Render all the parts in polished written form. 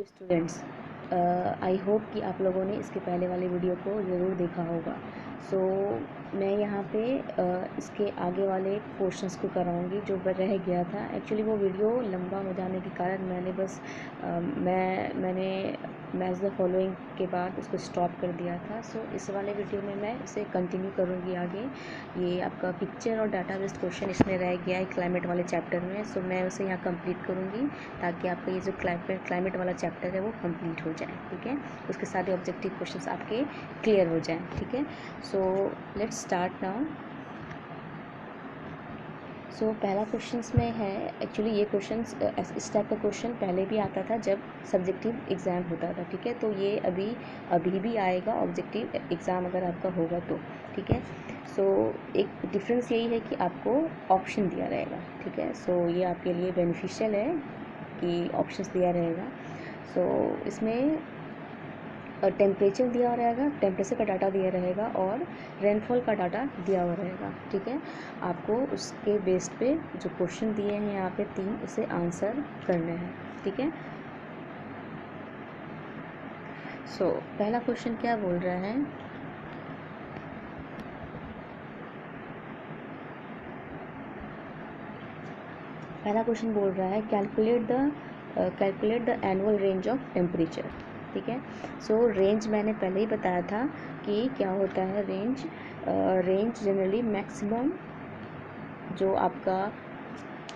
Students, I hope कि आप लोगों ने इसके पहले वाले वीडियो को ज़रूर देखा होगा। मैं यहाँ पे इसके आगे वाले क्वेश्चंस को कराऊंगी जो रह गया था। एक्चुअली वो वीडियो लंबा हो जाने के कारण मैंने बस मैंने मैच द फॉलोइंग के बाद उसको स्टॉप कर दिया था। इस वाले वीडियो में मैं इसे कंटिन्यू करूँगी आगे। ये आपका पिक्चर और डाटा बेस्ड क्वेश्चन इसमें रह गया है क्लाइमेट वाले चैप्टर में। मैं उसे यहाँ कंप्लीट करूँगी ताकि आपका ये जो क्लाइमेट वाला चैप्टर है वो कंप्लीट हो जाए। ठीक है, उसके सारे ऑब्जेक्टिव क्वेश्चंस आपके क्लियर हो जाएं। ठीक है, लेट्स स्टार्ट नाउ। पहला क्वेश्चंस में है, एक्चुअली ये क्वेश्चंस इस टाइप का क्वेश्चन पहले भी आता था जब सब्जेक्टिव एग्ज़ाम होता था। ठीक है, तो ये अभी भी आएगा ऑब्जेक्टिव एग्ज़ाम अगर आपका होगा तो। ठीक है, एक डिफरेंस यही है कि आपको ऑप्शन दिया रहेगा। ठीक है, ये आपके लिए बेनिफिशियल है कि ऑप्शंस दिया रहेगा। इसमें टेम्परेचर दिया हुआ रहेगा, टेम्परेचर का डाटा दिया रहेगा और रेनफॉल का डाटा दिया हुआ रहेगा। ठीक है, आपको उसके बेस पे जो क्वेश्चन दिए हैं यहाँ पे 3, उसे आंसर करने हैं। ठीक है, पहला क्वेश्चन क्या बोल रहा है? पहला क्वेश्चन बोल रहा है calculate the annual range of temperature. ठीक है, रेंज मैंने पहले ही बताया था कि क्या होता है रेंज। रेंज जनरली मैक्सिमम जो आपका,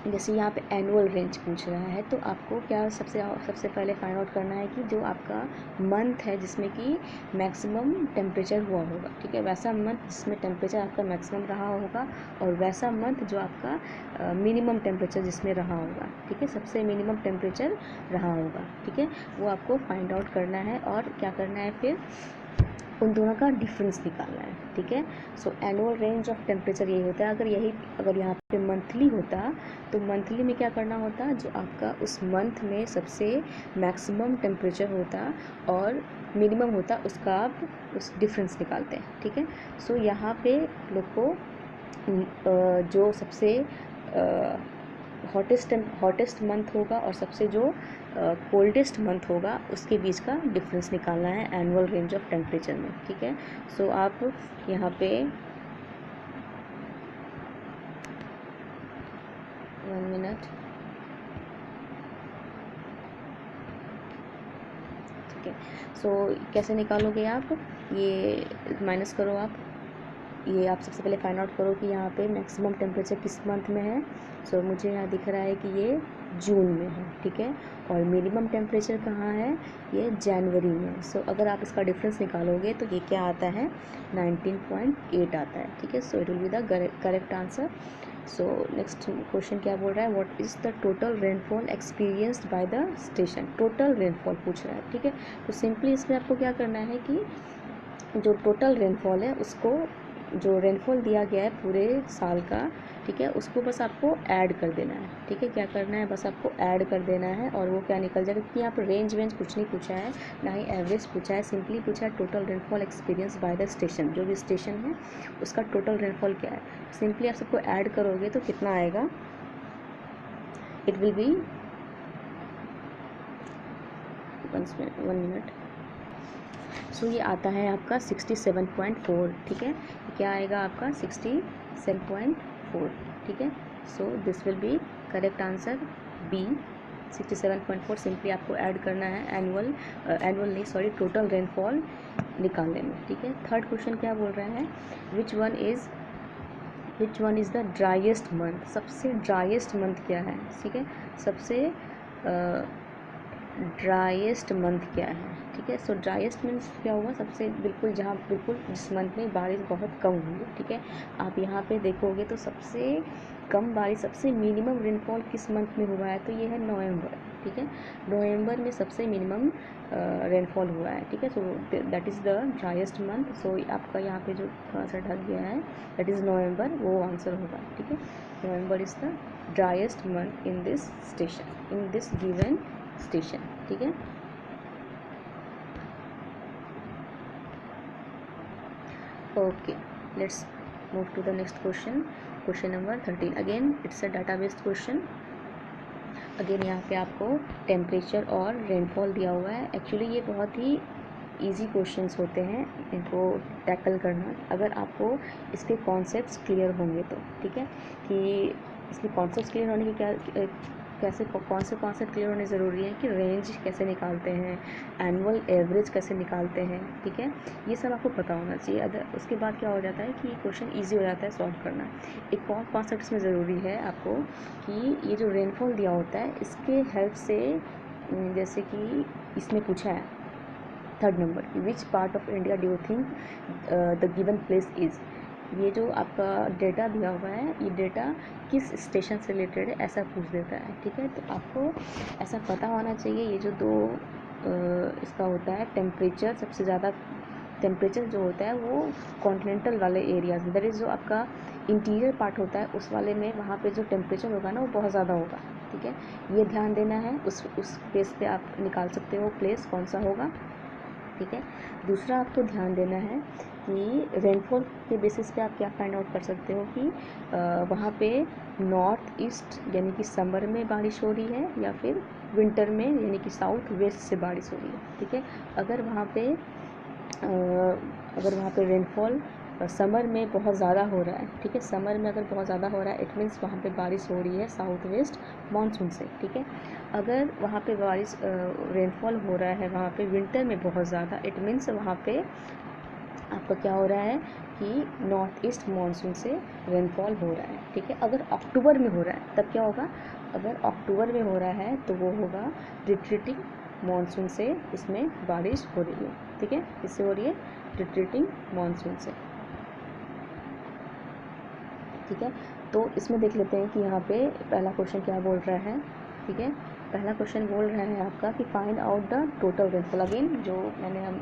जैसे यहाँ पे एनुअल रेंज पूछ रहा है तो आपको क्या सबसे पहले फाइंड आउट करना है कि जो आपका मंथ है जिसमें कि मैक्सिमम टेम्परेचर हुआ होगा। ठीक है, वैसा मंथ जिसमें टेम्परेचर आपका मैक्सिमम रहा होगा और वैसा मंथ जो आपका मिनिमम टेम्परेचर जिसमें रहा होगा। ठीक है, सबसे मिनिमम टेम्परेचर रहा होगा। ठीक है, वो आपको फाइंड आउट करना है और क्या करना है, फिर उन दोनों का डिफरेंस निकालना है। ठीक है, एनुअल रेंज ऑफ टेम्परेचर यही होता है। अगर यहाँ पे मंथली होता तो मंथली में क्या करना होता, जो आपका उस मंथ में सबसे मैक्सिमम टेम्परेचर होता और मिनिमम होता उसका आप उस डिफरेंस निकालते हैं। ठीक है, यहाँ पे लोग को जो सबसे हॉटेस्ट मंथ होगा और सबसे जो कोल्डेस्ट मंथ होगा उसके बीच का डिफरेंस निकालना है एनुअल रेंज ऑफ टेम्परेचर में। ठीक है, आप यहाँ पे 1 मिनट। ठीक है, कैसे निकालोगे आप, ये माइनस करो आप, ये आप सबसे पहले फाइंड आउट करो कि यहाँ पे मैक्सिमम टेम्परेचर किस मंथ में है। मुझे यहाँ दिख रहा है कि ये जून में है। ठीक है, और मिनिमम टेम्परेचर कहाँ है, ये जनवरी में है। अगर आप इसका डिफरेंस निकालोगे तो ये क्या आता है, 19.8 आता है। ठीक है, it will be the correct answer. Next question क्या बोल रहा है, what is the total rainfall experienced by the station. Total rainfall पूछ रहा है। ठीक है, तो सिंपली इसमें आपको क्या करना है कि जो टोटल रेनफॉल है उसको, जो रेनफॉल दिया गया है पूरे साल का, ठीक है, उसको बस आपको ऐड कर देना है। ठीक है, क्या करना है, बस आपको ऐड कर देना है और वो क्या निकल जाएगा। क्योंकि यहाँ पर रेंज कुछ नहीं पूछा है, ना ही एवरेज पूछा है, सिंपली पूछा है total rainfall experience by the station. जो भी स्टेशन है उसका टोटल रेनफॉल क्या है, सिंपली आप सबको ऐड करोगे तो कितना आएगा, इट विल बी 1 मिनट। ये आता है आपका 67.4। ठीक है, क्या आएगा आपका 67.4। ठीक है, this will be correct answer B, 67.4। Simply आपको ऐड करना है एनुअल नहीं, सॉरी, टोटल रेनफॉल निकालने में। ठीक है, थर्ड क्वेश्चन क्या बोल रहा है, which one is the driest month. सबसे ड्राइएस्ट मंथ क्या है। ठीक है, सबसे ड्राइएस्ट मंथ क्या है। ठीक है, ड्राइएस्ट मंथ क्या हुआ, सबसे बिल्कुल जिस मंथ में बारिश बहुत कम हुई है। ठीक है, आप यहाँ पे देखोगे तो सबसे कम बारिश, सबसे मिनिमम रेनफॉल किस मंथ में हुआ है, तो ये है नवंबर। ठीक है, नवंबर में सबसे मिनिमम रेनफॉल हुआ है। ठीक है, that is the driest month. आपका यहाँ पे जो थोड़ा सा ढक गया है, दैट इज़ नवंबर, वो आंसर होगा। ठीक है, November is the driest month in this station, in this given station. ठीक है, okay, let's move to the next question, question number 13। Again it's a data based question. Again यहाँ पे आपको temperature और रेनफॉल दिया हुआ है। एक्चुअली ये बहुत ही इजी क्वेश्चंस होते हैं इनको टैकल करना, अगर आपको इसके कॉन्सेप्ट्स क्लियर होंगे तो, ठीक है। कि इसके कॉन्सेप्ट्स क्लियर होने के क्या कैसे कौन से कॉन्सेप्ट क्लियर होने ज़रूरी है, कि रेंज कैसे निकालते हैं, एनुअल एवरेज कैसे निकालते हैं, ठीक है। ये सब आपको पता होना चाहिए। अगर उसके बाद क्या हो जाता है कि क्वेश्चन ईजी हो जाता है सॉल्व करना। एक और कॉन्सेप्ट इसमें ज़रूरी है आपको, कि ये जो रेनफॉल दिया होता है इसके हेल्प से, जैसे कि इसमें पूछा है 3rd number, which part of India do you think the given place is. ये जो आपका डेटा दिया हुआ है, ये डेटा किस स्टेशन से रिलेटेड है, ऐसा पूछ देता है, ठीक है। तो आपको ऐसा पता होना चाहिए। ये जो दो इसका होता है टेम्परेचर, सबसे ज़्यादा टेम्परेचर जो होता है वो कॉन्टिनेंटल वाले एरियाज में, दैट इज़ जो आपका इंटीरियर पार्ट होता है उस वाले में, वहाँ पे जो टेम्परेचर होगा ना वो बहुत ज़्यादा होगा, ठीक है। ये ध्यान देना है, उस प्लेस पे आप निकाल सकते हो प्लेस कौन सा होगा, ठीक है। दूसरा आपको ध्यान देना है कि रेनफॉल के बेसिस पे आप क्या फाइंड आउट कर सकते हो कि वहाँ पे नॉर्थ ईस्ट यानी कि समर में बारिश हो रही है या फिर विंटर में यानी कि साउथ वेस्ट से बारिश हो रही है, ठीक है। अगर वहाँ पे रेनफॉल समर में बहुत ज़्यादा हो रहा है, ठीक है, समर में अगर बहुत ज़्यादा हो रहा है इट मीन्स वहाँ पे बारिश हो रही है साउथ वेस्ट मानसून से, ठीक है। अगर वहाँ पे बारिश रेनफॉल हो रहा है वहाँ पे विंटर में बहुत ज़्यादा, इट मीन्स वहाँ पे आपका क्या हो रहा है कि नॉर्थ ईस्ट मानसून से रेनफॉल हो रहा है, ठीक है। अगर अक्टूबर में हो रहा है तब क्या होगा, अगर अक्टूबर में हो रहा है तो वो होगा रिट्रीटिंग मानसून से इसमें बारिश हो रही है, ठीक है। इससे हो रही है रिट्रीटिंग मानसून से, ठीक है। तो इसमें देख लेते हैं कि यहाँ पे पहला क्वेश्चन क्या बोल रहा है, ठीक है। पहला क्वेश्चन बोल रहा है आपका कि find out the total rainfall. Again जो मैंने हम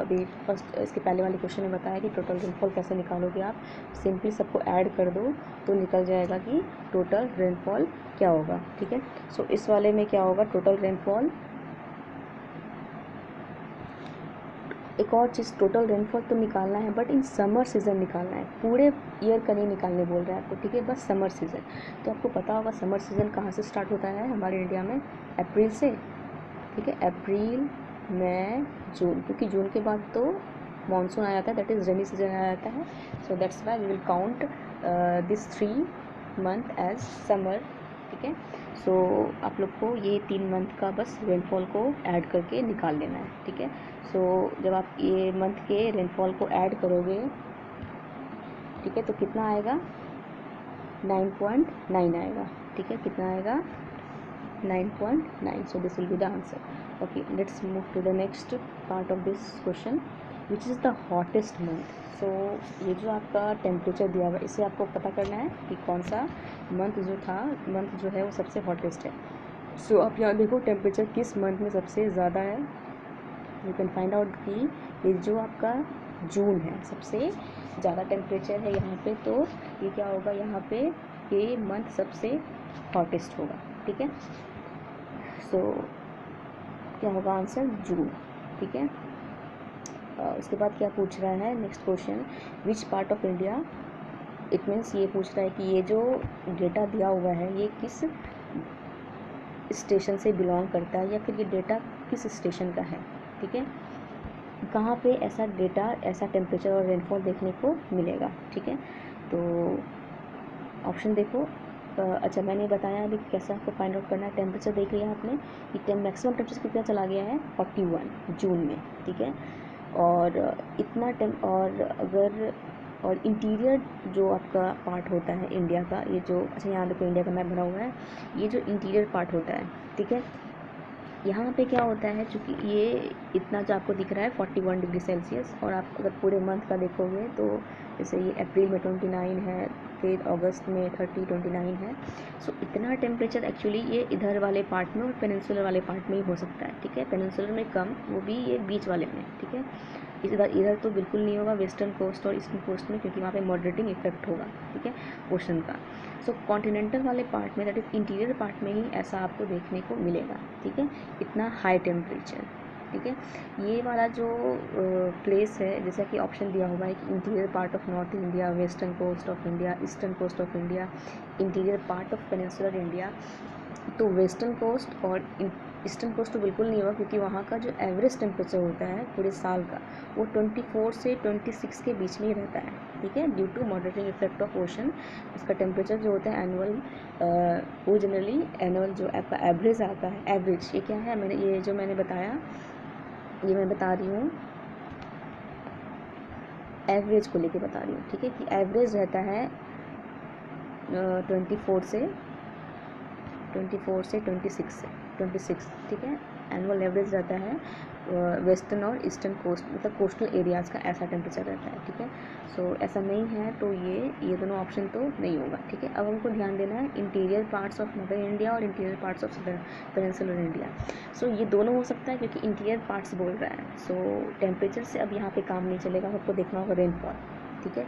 अभी फर्स्ट इसके पहले वाले क्वेश्चन में बताया कि टोटल रेनफॉल कैसे निकालोगे आप, सिंपली सबको ऐड कर दो तो निकल जाएगा कि टोटल रेनफॉल क्या होगा, ठीक है। सो इस वाले में क्या होगा, टोटल रेनफॉल, एक और चीज़, टोटल रेनफॉल तो निकालना है बट इन समर सीज़न निकालना है, पूरे ईयर का नहीं निकालने बोल रहा है आपको, ठीक है, बस समर सीज़न। तो आपको पता होगा समर सीज़न कहाँ से स्टार्ट होता है हमारे इंडिया में, अप्रैल से, ठीक है। अप्रैल मई जून, क्योंकि जून के बाद तो मानसून आ जाता है, दैट इज़ रेनी सीजन आ जाता है। So that's why we will count this 3 month as summer, ठीक है। सो आप लोग को ये 3 मंथ का बस रेनफॉल को ऐड करके निकाल लेना है, ठीक है। सो जब आप ये मंथ के रेनफॉल को ऐड करोगे, ठीक है, तो कितना आएगा, 9.9 आएगा, ठीक है। कितना आएगा, 9.9। So this will be the answer. Okay, let's move to the next part of this question, which is the hottest month. So ये जो आपका टेम्परेचर दिया हुआ है इससे आपको पता करना है कि कौन सा मंथ जो है वो सबसे हॉटेस्ट है। सो आप यहाँ देखो टेम्परेचर किस मंथ में सबसे ज़्यादा है, यू कैन फाइंड आउट कि ये जो आपका जून है सबसे ज़्यादा टेम्परेचर है यहाँ पे, तो ये क्या होगा, यहाँ पे ये मंथ सबसे हॉटेस्ट होगा, ठीक है। सो क्या होगा आंसर, जून, ठीक है। उसके बाद क्या पूछ रहा है next question, which part of India, it means ये पूछ रहा है कि ये जो डेटा दिया हुआ है ये किस स्टेशन से बिलोंग करता है, या फिर ये डेटा किस स्टेशन का है, ठीक है। कहाँ पे ऐसा डेटा, ऐसा टेम्परेचर और रेनफॉल देखने को मिलेगा, ठीक है। तो ऑप्शन देखो, अच्छा मैंने बताया अभी कैसे आपको फाइंड आउट करना है। टेम्परेचर देख लिया आपने कि मैक्सिमम टेम्परेचर कितना चला गया है, 41 जून में, ठीक है। और इतना और इंटीरियर जो आपका पार्ट होता है इंडिया का, ये जो, अच्छा यहाँ देखो इंडिया का मैप बना हुआ है, ये जो इंटीरियर पार्ट होता है, ठीक है, यहाँ पे क्या होता है, चूँकि ये इतना जो आपको दिख रहा है 41 डिग्री सेल्सियस, और आप अगर पूरे मंथ का देखोगे तो जैसे ये अप्रैल में 29 है, फिर अगस्त में 29 है। सो इतना टेम्परेचर एक्चुअली ये इधर वाले पार्ट में और पेनिनसुलर वाले पार्ट में ही हो सकता है, ठीक है। पेनिनसुलर में कम, वो भी ये बीच वाले में, ठीक है। इधर तो बिल्कुल नहीं होगा, वेस्टर्न कोस्ट और ईस्टर्न कोस्ट में, क्योंकि वहाँ पे मॉडरेटिंग इफेक्ट होगा, ठीक है, ओशन का। सो कॉन्टिनेंटल वाले पार्ट में, दैट इज़ इंटीरियर पार्ट में ही ऐसा आपको देखने को मिलेगा, ठीक है, इतना हाई टेम्परेचर, ठीक है। ये वाला जो प्लेस है, जैसा कि ऑप्शन दिया हुआ है कि interior part of North India, western coast of India, eastern coast of India, interior part of peninsular India, तो वेस्टर्न कोस्ट और ईस्टर्न कोस्ट तो बिल्कुल नहीं होगा, क्योंकि वहाँ का जो एवरेज टेम्परेचर होता है पूरे साल का वो 24 से 26 के बीच में ही रहता है, ठीक है। Due to moderating effect of ocean, उसका टेम्परेचर जो होता है एनुअल, वो जनरली एनुअल जो आपका एवरेज आता है, एवरेज ये क्या है, ये जो मैंने बताया, ये मैं बता रही हूँ एवरेज को लेके बता रही हूँ, ठीक है, कि एवरेज रहता है 24 से 26, ठीक है। एनुअल एवरेज रहता है वेस्टर्न और ईस्टर्न कोस्ट, मतलब कोस्टल एरियाज़ का ऐसा टेम्परेचर रहता है, ठीक है। सो ऐसा नहीं है तो ये दोनों ऑप्शन तो नहीं होगा, ठीक है। अब हमको ध्यान देना है interior parts of northern India और interior parts of southern peninsular India. So ये दोनों हो सकता है, क्योंकि इंटीरियर पार्ट्स बोल रहा है। सो टेम्परेचर से अब यहाँ पे काम नहीं चलेगा, आपको देखना होगा रेनफॉल, ठीक है।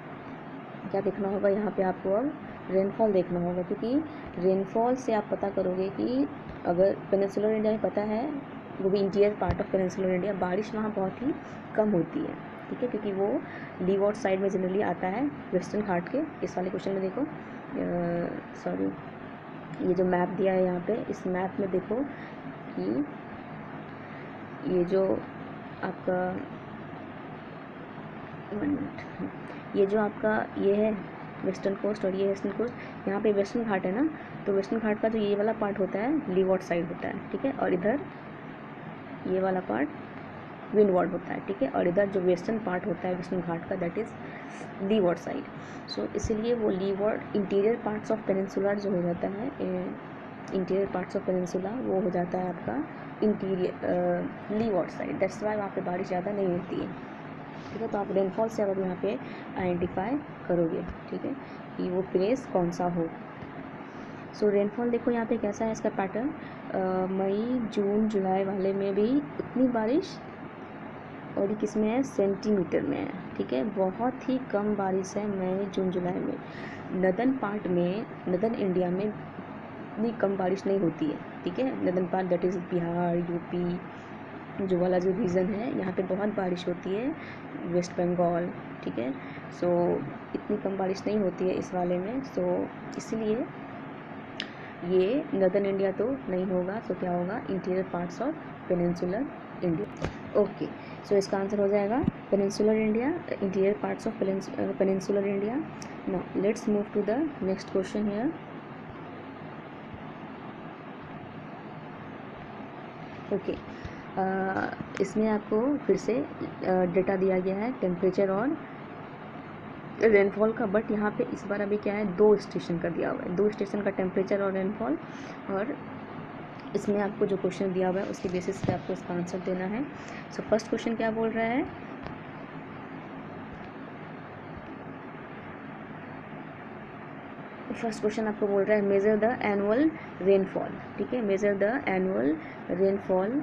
क्या देखना होगा यहाँ पे आपको, अब रेनफॉल देखना होगा, क्योंकि रेनफॉल से आप पता करोगे कि अगर पेनिनसुलर इंडिया में पता है, वो भी interior part of peninsular India, बारिश वहाँ बहुत ही कम होती है, ठीक है, क्योंकि वो लीवॉर्ड साइड में जनरली आता है वेस्टर्न घाट के। इस वाले क्वेश्चन में देखो, सॉरी, ये जो मैप दिया है यहाँ पे, इस मैप में देखो कि ये जो आपका, 1 मिनट, ये जो आपका ये है वेस्टर्न कोस्ट और ये ईस्टर्न कोस्ट, यहाँ पे वेस्टर्न घाट है ना, तो वेस्टर्न घाट का जो ये वाला पार्ट होता है लीवॉर्ड साइड होता है, ठीक है, और इधर ये वाला पार्ट विंडवार्ड होता है, ठीक है, और इधर जो वेस्टर्न पार्ट होता है वेस्टर्न घाट का, दैट इज़ लीवॉर्ड साइड। सो इसीलिए वो लीवॉर्ड इंटीरियर पार्ट्स ऑफ पेनिनसुलर जो हो जाता है, इंटीरियर पार्ट्स ऑफ पेनिनसुला वो हो जाता है आपका इंटीरियर लीवॉर्ड साइड, दैट्स वाई वहाँ पे बारिश ज़्यादा नहीं होती है, ठीक है। तो आप रेनफॉल से अब यहाँ पे आइडेंटिफाई करोगे, ठीक है, कि वो प्लेस कौन सा हो। सो रेनफॉल देखो यहाँ पे कैसा है इसका पैटर्न, मई जून जुलाई वाले में भी इतनी बारिश, और ये किस में है, सेंटीमीटर में है, ठीक है। बहुत ही कम बारिश है मई जून जुलाई में। नदर्न पार्ट में, नदर्न इंडिया में इतनी कम बारिश नहीं होती है, ठीक है। Northern part that is Bihar, UP जो वाला जो रीजन है, यहाँ पे बहुत बारिश होती है, वेस्ट बंगाल, ठीक है। सो इतनी कम बारिश नहीं होती है इस वाले में, सो इसलिए ये नदर्न इंडिया तो नहीं होगा। सो क्या होगा, interior parts of peninsular India. Okay, so इसका आंसर हो जाएगा peninsular India, interior parts of peninsular India. Now let's move to the next question here. Okay, इसमें आपको फिर से डेटा दिया गया है टेम्परेचर और रेनफॉल का, बट यहाँ पे इस बार अभी क्या है, 2 स्टेशन का दिया हुआ है, 2 स्टेशन का टेम्परेचर और रेनफॉल, और इसमें आपको जो क्वेश्चन दिया हुआ है उसके बेसिस पे आपको इसका आंसर देना है। सो फर्स्ट क्वेश्चन क्या बोल रहा है, फर्स्ट क्वेश्चन आपको बोल रहा है मेजर द एनुअल रेनफॉल, ठीक है, measure the annual rainfall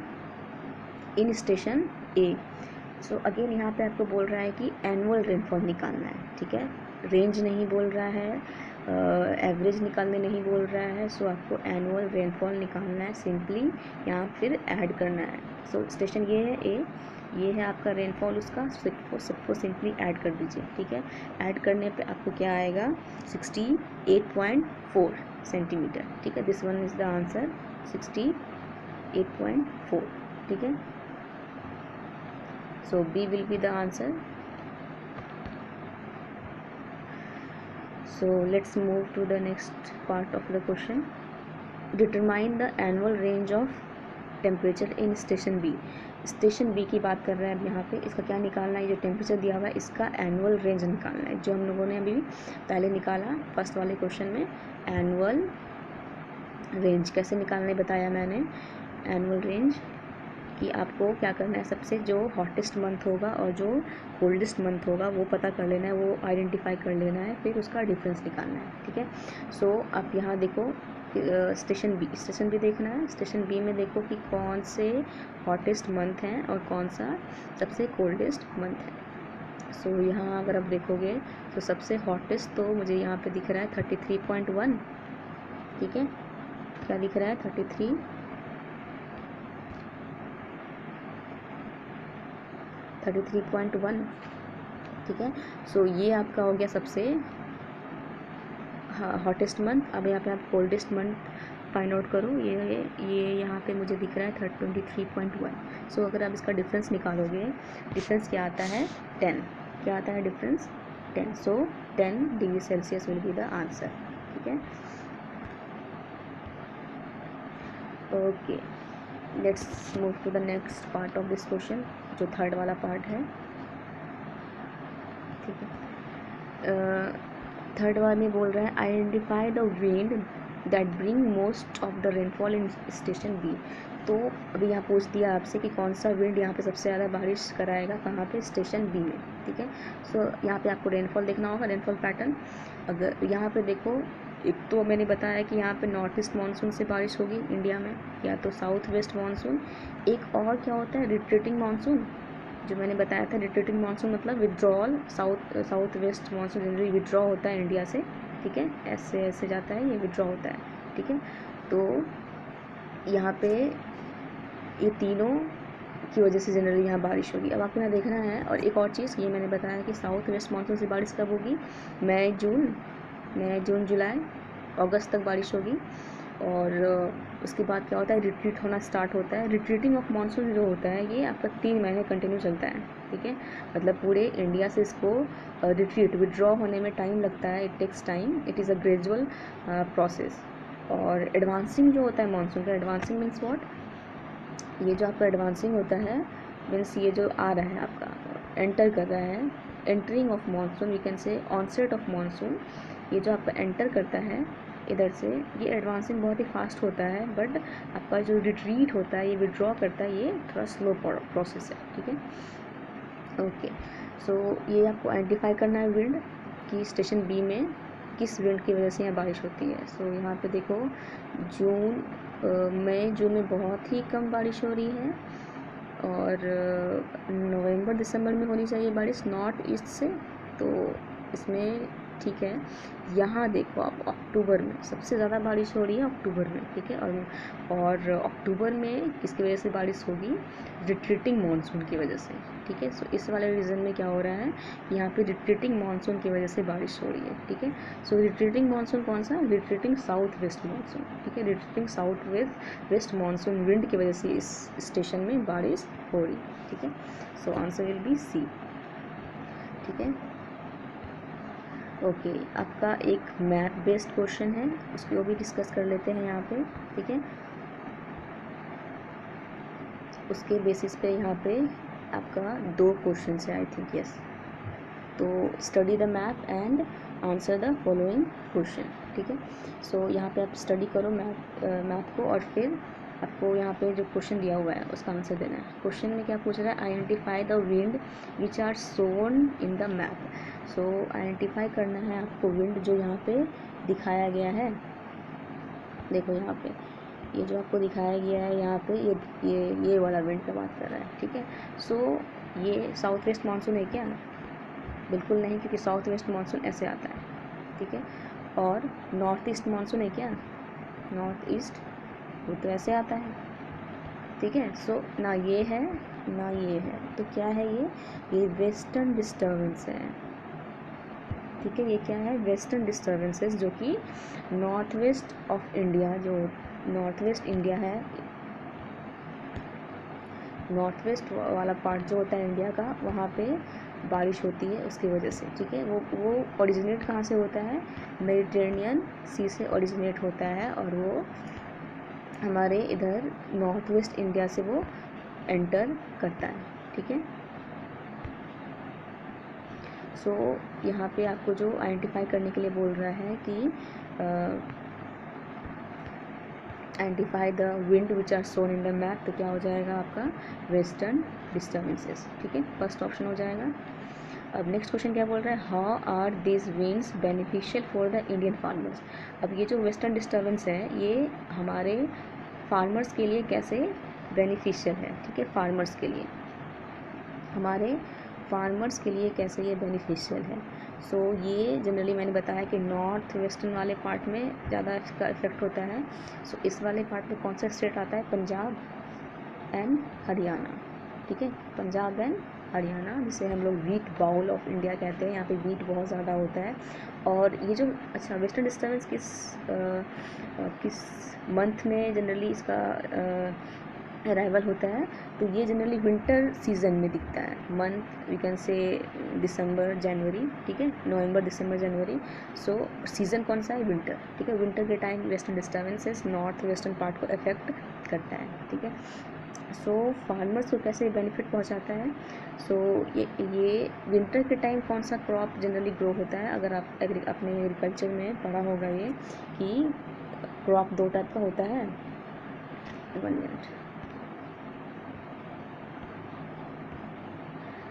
in station A. So again यहाँ पे आपको बोल रहा है कि एनुअल रेनफॉल निकालना है, ठीक है, रेंज नहीं बोल रहा है, एवरेज निकालने नहीं बोल रहा है। सो आपको एनुअल रेनफॉल निकालना है, सिंपली यहाँ फिर ऐड करना है। सो स्टेशन ये है ए, ये है आपका रेनफॉल, उसका सबको सिंपली ऐड कर दीजिए, ठीक है। ऐड करने पे आपको क्या आएगा, 68.4 सेंटीमीटर, ठीक है। This one is the answer, 68.4, ठीक है। So B will be the answer. So let's move to the next part of the question. Determine the annual range of temperature in station B. Station B की बात कर रहे हैं अब यहाँ पे, इसका क्या निकालना है, जो टेम्परेचर दिया हुआ है इसका एनुअल रेंज निकालना है, जो हम लोगों ने अभी पहले निकाला फर्स्ट वाले क्वेश्चन में। एनुअल रेंज कैसे निकालना है बताया मैंने। एनुअल रेंज कि आपको क्या करना है, सबसे जो हॉटेस्ट मंथ होगा और जो कोल्डेस्ट मंथ होगा वो पता कर लेना है, वो आइडेंटिफाई कर लेना है, फिर उसका डिफरेंस निकालना है, ठीक है। सो आप यहाँ देखो स्टेशन बी देखना है। स्टेशन बी में देखो कि कौन से हॉटेस्ट मंथ हैं और कौन सा सबसे कोल्डेस्ट मंथ है। सो यहाँ अगर आप देखोगे तो सबसे हॉटेस्ट तो मुझे यहाँ पे दिख रहा है 33.1, ठीक है, क्या दिख रहा है 33.1, ठीक है। सो ये आपका हो गया सबसे हॉटेस्ट मंथ। अब यहाँ पे आप कोल्डेस्ट मंथ फाइंड आउट करो। ये यहाँ पे मुझे दिख रहा है 23.1। सो अगर आप इसका डिफरेंस निकालोगे, डिफरेंस क्या आता है 10। क्या आता है difference 10। So 10 degree Celsius will be the answer. ठीक है, okay, let's move to the next part of this question, जो थर्ड वाला पार्ट है। ठीक है, थर्ड वाला में बोल रहा है identify the wind that bring most of the rainfall in station B. तो अभी यहाँ पूछ दिया आपसे कि कौन सा विंड यहाँ पे सबसे ज़्यादा बारिश कराएगा, कहाँ पे, स्टेशन बी में। ठीक है, सो यहाँ पे आपको रेनफॉल देखना होगा, रेनफॉल पैटर्न। अगर यहाँ पे देखो, एक तो मैंने बताया कि यहाँ पे नॉर्थ ईस्ट मानसून से बारिश होगी इंडिया में, या तो साउथ वेस्ट मानसून। एक और क्या होता है रिट्रीटिंग मानसून, जो मैंने बताया था। रिट्रीटिंग मानसून मतलब withdrawal, south west monsoon generally withdraw होता है इंडिया से। ठीक है, ऐसे ऐसे जाता है, ये विड्रॉ होता है। ठीक है, तो यहाँ पे ये तीनों की वजह से जनरली यहाँ बारिश होगी। अब आपको यहाँ देखना है, और एक और चीज़, ये मैंने बताया कि साउथ वेस्ट मानसून से बारिश कब होगी, मई जून जुलाई अगस्त तक बारिश होगी। और उसके बाद क्या होता है, रिट्रीट होना स्टार्ट होता है। रिट्रीटिंग ऑफ मानसून जो होता है ये आपका 3 महीने कंटिन्यू चलता है। ठीक है, मतलब पूरे इंडिया से इसको रिट्रीट, विड्रॉ होने में टाइम लगता है। It takes time, it is a gradual process. और एडवांसिंग जो होता है मानसून का, एडवांसिंग मीन्स व्हाट, ये जो आपका एडवांसिंग होता है मीन्स ये जो आ रहा है आपका, एंटर कर रहा है, entering of monsoon, we can say onset of monsoon. ये जो आपका एंटर करता है इधर से, ये एडवांसिंग बहुत ही फास्ट होता है, बट आपका जो रिट्रीट होता है, ये विड्रॉ करता है, ये थोड़ा स्लो प्रोसेस है। ठीक है, ओके, सो ये आपको आइडेंटिफाई करना है विंड कि स्टेशन बी में किस विंड की वजह से यहाँ बारिश होती है। सो यहाँ पे देखो, मई जून में बहुत ही कम बारिश हो रही है, और नवंबर दिसंबर में होनी चाहिए बारिश नॉर्थ ईस्ट से, तो इसमें ठीक है। यहाँ देखो आप, अक्टूबर में सबसे ज़्यादा बारिश हो रही है अक्टूबर में। ठीक है, और अक्टूबर में किसकी वजह से बारिश होगी, रिट्रीटिंग मानसून की वजह से। ठीक है, सो इस वाले रीजन में क्या हो रहा है, यहाँ पे रिट्रीटिंग मानसून की वजह से बारिश हो रही है। ठीक है, सो रिट्रीटिंग मानसून कौन सा, रिट्रीटिंग साउथ वेस्ट मानसून। ठीक है, retreating south west monsoon wind की वजह से इस स्टेशन में बारिश हो रही है। ठीक है, so answer will be C. ठीक है, ओके, आपका एक मैथ बेस्ड क्वेश्चन है, उसको भी डिस्कस कर लेते हैं यहाँ पे। ठीक है, उसके बेसिस पे यहाँ पे आपका 2 क्वेश्चन है आई थिंक, यस। तो study the map and answer the following question. ठीक है, सो यहाँ पे आप स्टडी करो मैथ को, और फिर आपको यहाँ पे जो क्वेश्चन दिया हुआ है उसका आंसर देना है। क्वेश्चन में क्या पूछ रहा है, identify the wind which are shown in the map. So identify करना है आपको विंड जो यहाँ पे दिखाया गया है। देखो यहाँ पे ये जो आपको दिखाया गया है यहाँ पे, ये वाला विंड का बात कर रहा है। ठीक है, सो ये साउथ वेस्ट मानसून है क्या, बिल्कुल नहीं, क्योंकि साउथ वेस्ट मानसून ऐसे आता है। ठीक है, और नॉर्थ ईस्ट मानसून है क्या, नॉर्थ ईस्ट वो तो ऐसे आता है। ठीक है, सो ना ये है ना ये है, तो क्या है ये वेस्टर्न डिस्टर्बेंस है। ठीक है, ये क्या है, वेस्टर्न डिस्टर्बेंसेस, जो कि नॉर्थ वेस्ट ऑफ इंडिया, जो नॉर्थ वेस्ट इंडिया है, नॉर्थ वेस्ट वाला पार्ट जो होता है इंडिया का, वहाँ पे बारिश होती है उसकी वजह से। ठीक है, वो ओरिजिनेट कहाँ से होता है, मेडिटेरेनियन सी से ओरिजिनेट होता है, और वो हमारे इधर नॉर्थ वेस्ट इंडिया से वो एंटर करता है। ठीक है, सो यहाँ पे आपको जो आइडेंटिफाई करने के लिए बोल रहा है कि identify the wind which are shown in the map, तो क्या हो जाएगा आपका, वेस्टर्न डिस्टर्बेंसेस। ठीक है, फर्स्ट ऑप्शन हो जाएगा। अब नेक्स्ट क्वेश्चन क्या बोल रहा है, how are this winds beneficial for the Indian farmers. अब ये जो वेस्टर्न डिस्टर्बेंस है, ये हमारे फार्मर्स के लिए कैसे बेनिफिशियल है। ठीक है, फार्मर्स के लिए, हमारे फार्मर्स के लिए कैसे ये बेनिफिशियल है। सो ये जनरली मैंने बताया कि नॉर्थ वेस्टर्न वाले पार्ट में ज़्यादा इसका इफेक्ट होता है। सो इस वाले पार्ट में कौन सा स्टेट आता है, पंजाब एंड हरियाणा। ठीक है, पंजाब एंड हरियाणा, जिसे हम लोग वीट बाउल ऑफ इंडिया कहते हैं। यहाँ पे वीट बहुत ज़्यादा होता है। और ये जो अच्छा वेस्टर्न डिस्टर्बेंस किस मंथ में जनरली इसका अराइवल होता है, तो ये जनरली विंटर सीजन में दिखता है। मंथ वी कैन से दिसंबर जनवरी, ठीक है, नवंबर दिसंबर जनवरी। सो सीज़न कौन सा है? विंटर, ठीक है। विंटर के time western disturbances north western part को अफेक्ट करता है, ठीक है। सो फार्मर्स को कैसे बेनिफिट पहुंचाता है? सो ये विंटर के टाइम कौन सा क्रॉप जनरली ग्रो होता है? अगर आप अपने एग्रीकल्चर में पढ़ा होगा ये कि क्रॉप दो टाइप का होता है। 1 मिनट,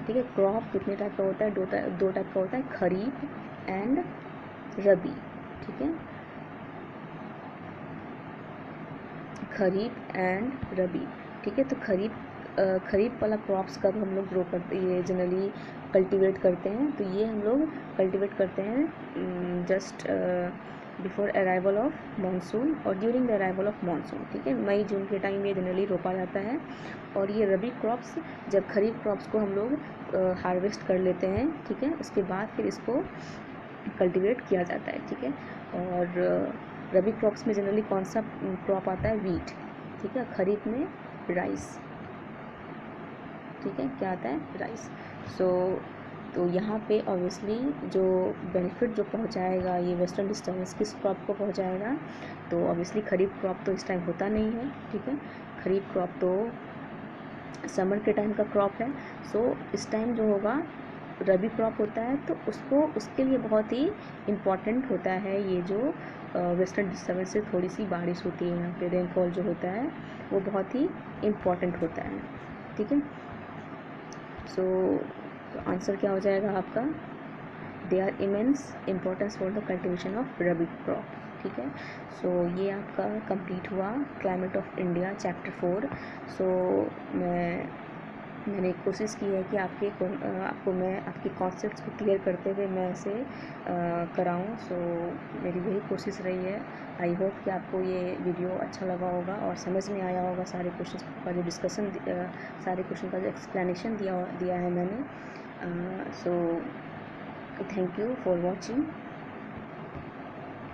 ठीक है। क्रॉप कितने टाइप का होता है? दो टाइप का होता है, खरीफ एंड रबी, ठीक है, खरीफ एंड रबी, ठीक है। तो खरीफ वाला क्रॉप्स कब हम लोग ग्रो करते, ये जनरली कल्टीवेट करते हैं, तो ये हम लोग कल्टीवेट करते हैं just before arrival of monsoon और during the arrival of monsoon, ठीक है। मई जून के टाइम ये जनरली रोपा जाता है। और ये रबी क्रॉप्स, जब खरीफ क्रॉप्स को हम लोग हार्वेस्ट कर लेते हैं, ठीक है, उसके बाद फिर इसको कल्टीवेट किया जाता है, ठीक है। और रबी क्रॉप्स में जनरली कौन सा क्रॉप आता है? वीट, ठीक है। खरीफ में राइस, ठीक है, क्या आता है? राइस। तो यहाँ पे ऑब्वियसली जो बेनिफिट जो पहुँचाएगा ये वेस्टर्न डिस्टर्बेंस किस क्रॉप को पहुँचाएगा? तो ऑब्वियसली खरीफ क्रॉप तो इस टाइम होता नहीं है, ठीक है। खरीफ क्रॉप तो समर के टाइम का क्रॉप है। सो इस टाइम जो होगा रबी क्रॉप होता है, तो उसके लिए बहुत ही इम्पॉर्टेंट होता है ये जो वेस्टर्न डिस्टर्बेंस से थोड़ी सी बारिश होती है, यहाँ पे रेनफॉल जो होता है वो बहुत ही इम्पॉर्टेंट होता है, ठीक है। सो आंसर क्या हो जाएगा आपका? They are immense importance for the cultivation of rabi crop, ठीक है। सो ये आपका कंप्लीट हुआ क्लाइमेट ऑफ इंडिया चैप्टर 4। सो मैंने कोशिश की है कि आपको मैं आपके कॉन्सेप्ट्स को क्लियर करते हुए मैं इसे कराऊं। सो मेरी यही कोशिश रही है। आई होप कि आपको ये वीडियो अच्छा लगा होगा और समझ में आया होगा सारे क्वेश्चंस का जो डिस्कशन, सारे क्वेश्चन का जो एक्सप्लेनेशन दिया है मैंने। So thank you for watching.